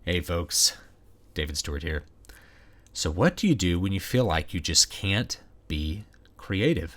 Hey folks, David Stewart here. So what do you do when you feel like you just can't be creative?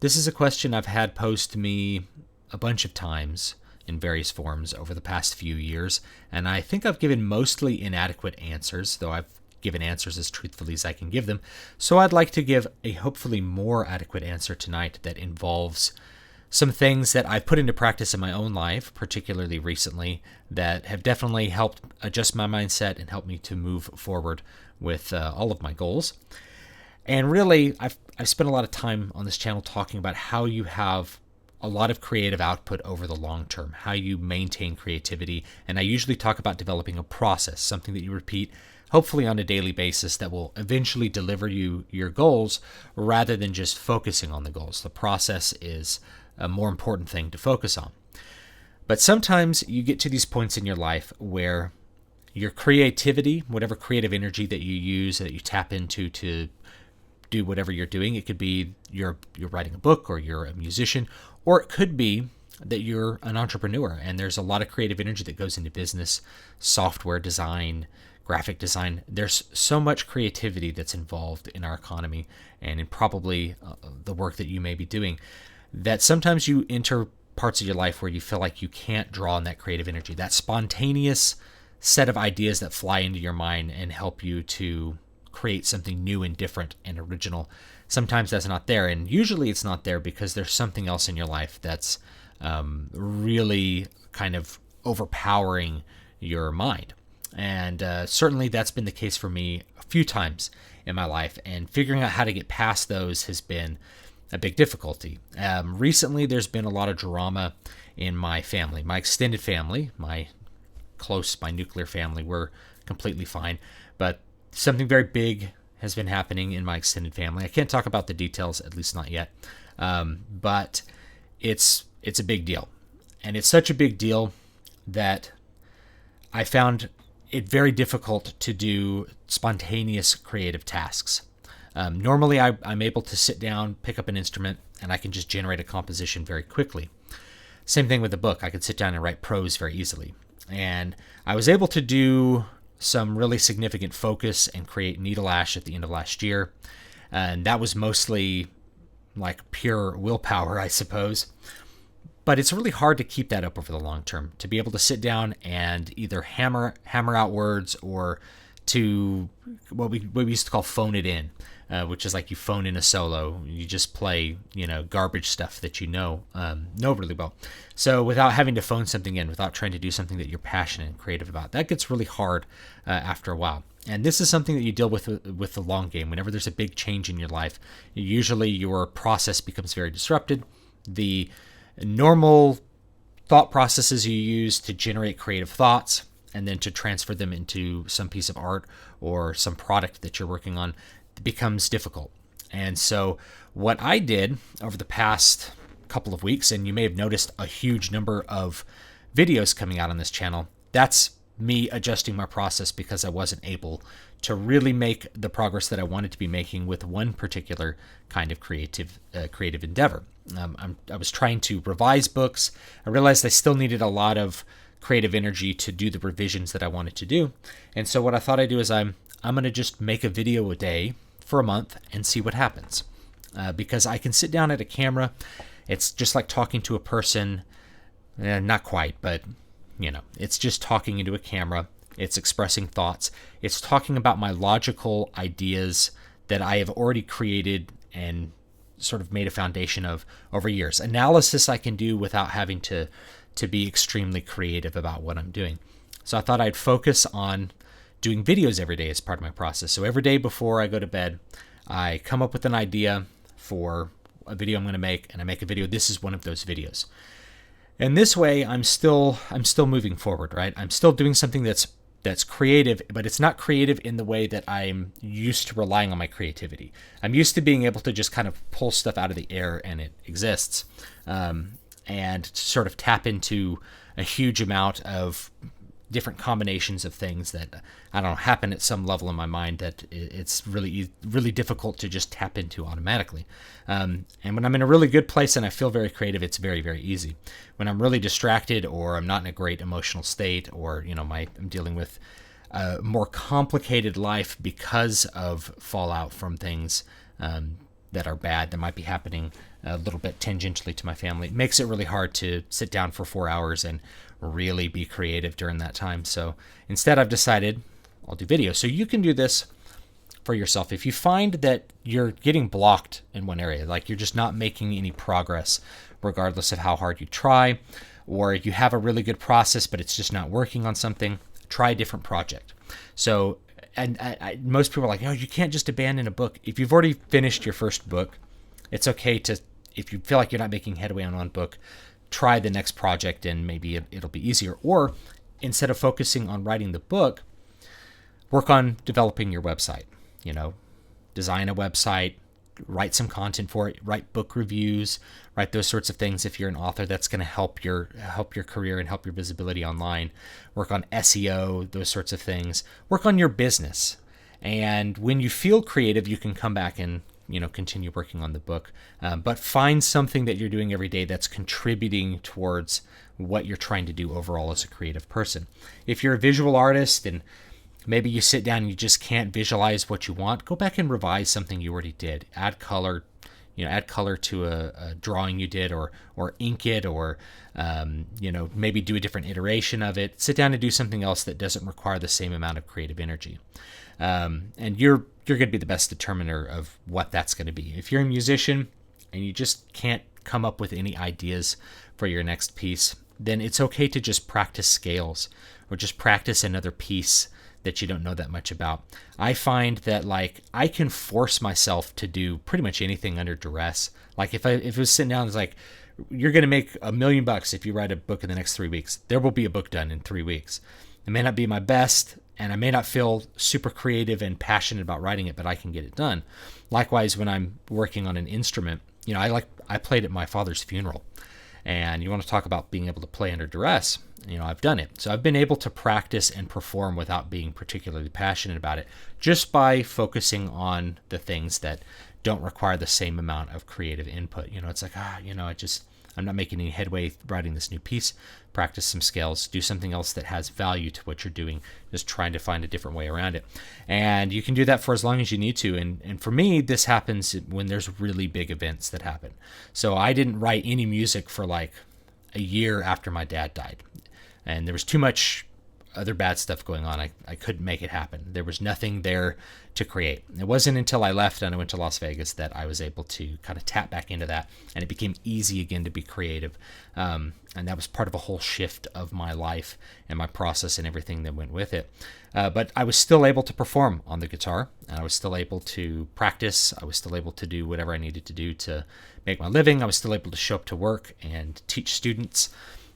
This is a question I've had posed to me a bunch of times in various forms over the past few years, and I think I've given mostly inadequate answers, though I've given answers as truthfully as I can give them. So I'd like to give a hopefully more adequate answer tonight that involves some things that I've put into practice in my own life, particularly recently, that have definitely helped adjust my mindset and help me to move forward with all of my goals. And really, I've spent a lot of time on this channel talking about how you have a lot of creative output over the long term, how you maintain creativity. And I usually talk about developing a process, something that you repeat, hopefully on a daily basis, that will eventually deliver you your goals rather than just focusing on the goals. The process is a more important thing to focus on. But sometimes you get to these points in your life where your creativity, whatever creative energy that you use, that you tap into to do whatever you're doing, it could be you're writing a book, or you're a musician, or it could be that you're an entrepreneur and there's a lot of creative energy that goes into business, software design, graphic design. There's so much creativity that's involved in our economy and in probably the work that you may be doing, that sometimes you enter parts of your life where you feel like you can't draw on that creative energy, that spontaneous set of ideas that fly into your mind and help you to create something new and different and original. Sometimes that's not there, and usually it's not there because there's something else in your life that's really kind of overpowering your mind. And certainly that's been the case for me a few times in my life, and figuring out how to get past those has been a big difficulty. Recently, there's been a lot of drama in my family, my extended family, my nuclear family. We're completely fine, but something very big has been happening in my extended family. I can't talk about the details, at least not yet, but it's a big deal, and it's such a big deal that I found it very difficult to do spontaneous creative tasks. Normally, I'm able to sit down, pick up an instrument, and I can just generate a composition very quickly. Same thing with the book. I could sit down and write prose very easily. And I was able to do some really significant focus and create Needle Ash at the end of last year. And that was mostly like pure willpower, I suppose. But it's really hard to keep that up over the long term, to be able to sit down and either hammer out words, or to what we used to call phone it in, which is like you phone in a solo. You just play, garbage stuff that know really well. So without having to phone something in, without trying to do something that you're passionate and creative about, that gets really hard after a while. And this is something that you deal with the long game. Whenever there's a big change in your life, usually your process becomes very disrupted. The normal thought processes you use to generate creative thoughts and then to transfer them into some piece of art or some product that you're working on becomes difficult. And so what I did over the past couple of weeks, and you may have noticed a huge number of videos coming out on this channel, that's me adjusting my process because I wasn't able to really make the progress that I wanted to be making with one particular kind of creative endeavor. I was trying to revise books. I realized I still needed a lot of creative energy to do the revisions that I wanted to do. And so what I thought I'd do is I'm going to just make a video a day for a month and see what happens. Because I can sit down at a camera. It's just like talking to a person. Not quite, but it's just talking into a camera. It's expressing thoughts. It's talking about my logical ideas that I have already created and sort of made a foundation of over years. Analysis I can do without having to be extremely creative about what I'm doing. So I thought I'd focus on doing videos every day as part of my process. So every day before I go to bed, I come up with an idea for a video I'm going to make, and I make a video. This is one of those videos. And this way I'm still moving forward, right? I'm still doing something that's creative, but it's not creative in the way that I'm used to relying on my creativity. I'm used to being able to just kind of pull stuff out of the air and it exists, and sort of tap into a huge amount of different combinations of things that, I don't know, happen at some level in my mind that it's really difficult to just tap into automatically. And when I'm in a really good place and I feel very creative, it's very, very easy. When I'm really distracted, or I'm not in a great emotional state, or I'm dealing with a more complicated life because of fallout from things that are bad that might be happening a little bit tangentially to my family, it makes it really hard to sit down for 4 hours and really be creative during that time. So instead, I've decided I'll do video. So you can do this for yourself. If you find that you're getting blocked in one area, like you're just not making any progress regardless of how hard you try, or you have a really good process but it's just not working on something, try a different project. So and most people are like, you can't just abandon a book. If you've already finished your first book, it's okay to, if you feel like you're not making headway on one book, try the next project and maybe it'll be easier. Or instead of focusing on writing the book, work on developing your website. Design a website, write some content for it, write book reviews, write those sorts of things. If you're an author, that's going to help your career and help your visibility online. Work on SEO, those sorts of things. Work on your business. And when you feel creative, you can come back and continue working on the book. But find something that you're doing every day that's contributing towards what you're trying to do overall as a creative person. If you're a visual artist and maybe you sit down and you just can't visualize what you want, go back and revise something you already did. Add color, add color to a drawing you did, or ink it, or maybe do a different iteration of it. Sit down and do something else that doesn't require the same amount of creative energy. And you're going to be the best determiner of what that's going to be. If you're a musician and you just can't come up with any ideas for your next piece, then it's okay to just practice scales, or just practice another piece that you don't know that much about. I find that I can force myself to do pretty much anything under duress. Like if it was sitting down, it's like, you're going to make $1 million if you write a book in the next 3 weeks. There will be a book done in 3 weeks. It may not be my best, and I may not feel super creative and passionate about writing it, but I can get it done. Likewise, when I'm working on an instrument, I played at my father's funeral. And you want to talk about being able to play under duress, I've done it. So I've been able to practice and perform without being particularly passionate about it, just by focusing on the things that don't require the same amount of creative input. It's like, I'm not making any headway writing this new piece. Practice some scales, do something else that has value to what you're doing, just trying to find a different way around it. And you can do that for as long as you need to. And for me, this happens when there's really big events that happen. So I didn't write any music for like a year after my dad died. And there was too much other bad stuff going on. I couldn't make it happen. There was nothing there to create. It wasn't until I left and I went to Las Vegas that I was able to kind of tap back into that, and it became easy again to be creative. And that was part of a whole shift of my life and my process and everything that went with it. But I was still able to perform on the guitar, and I was still able to practice. I was still able to do whatever I needed to do to make my living. I was still able to show up to work and teach students,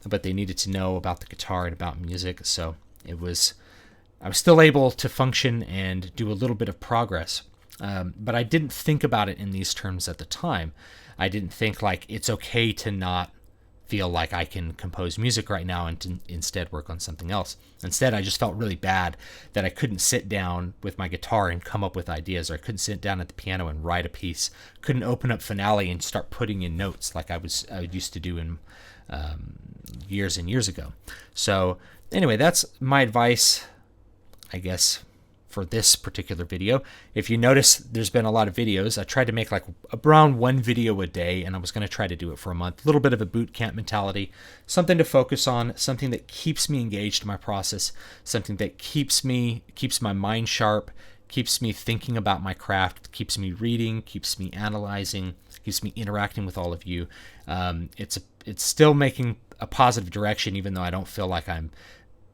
but they needed to know about the guitar and about music. So I was still able to function and do a little bit of progress. But I didn't think about it in these terms at the time. I didn't think like it's okay to not feel like I can compose music right now and to instead work on something else. Instead, I just felt really bad that I couldn't sit down with my guitar and come up with ideas, or I couldn't sit down at the piano and write a piece, couldn't open up Finale and start putting in notes like I used to do in years and years ago. So anyway, that's my advice, I guess, for this particular video. If you notice, there's been a lot of videos. I tried to make like around one video a day, and I was going to try to do it for a month. A little bit of a boot camp mentality, something to focus on, something that keeps me engaged in my process, something that keeps my mind sharp, keeps me thinking about my craft, keeps me reading, keeps me analyzing, keeps me interacting with all of you. It's still making a positive direction, even though I don't feel like I'm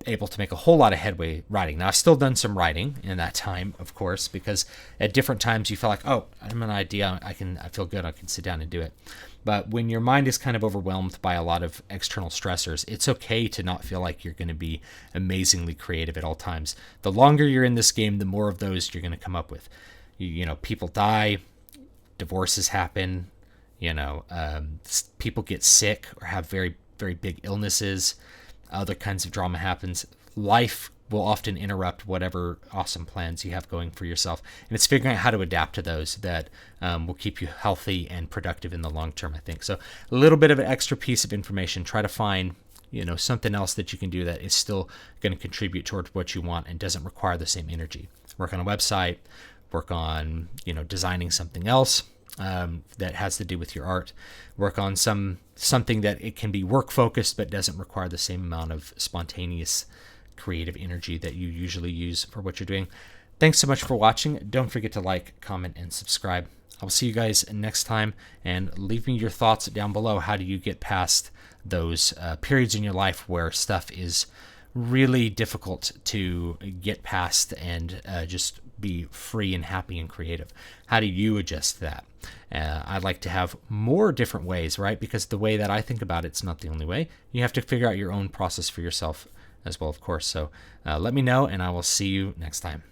able to make a whole lot of headway writing. Now, I've still done some writing in that time, of course, because at different times you feel like, oh, I have an idea, I feel good, I can sit down and do it. But when your mind is kind of overwhelmed by a lot of external stressors, it's okay to not feel like you're going to be amazingly creative at all times. The longer you're in this game, the more of those you're going to come up with. People die, divorces happen, people get sick or have very, very big illnesses. Other kinds of drama happens. life will often interrupt whatever awesome plans you have going for yourself. And it's figuring out how to adapt to those that will keep you healthy and productive in the long term, I think. So a little bit of an extra piece of information. Try to find something else that you can do that is still going to contribute towards what you want and doesn't require the same energy. Work on a website, work on designing something else that has to do with your art. Work on something that it can be work focused but doesn't require the same amount of spontaneous creative energy that you usually use for what you're doing. Thanks so much for watching. Don't forget to like, comment, and subscribe. I'll see you guys next time, and leave me your thoughts down below. How do you get past those periods in your life where stuff is really difficult to get past and just be free and happy and creative? How do you adjust to that? I'd like to have more different ways, right? Because the way that I think about it's not the only way. You have to figure out your own process for yourself as well, of course. So let me know, and I will see you next time.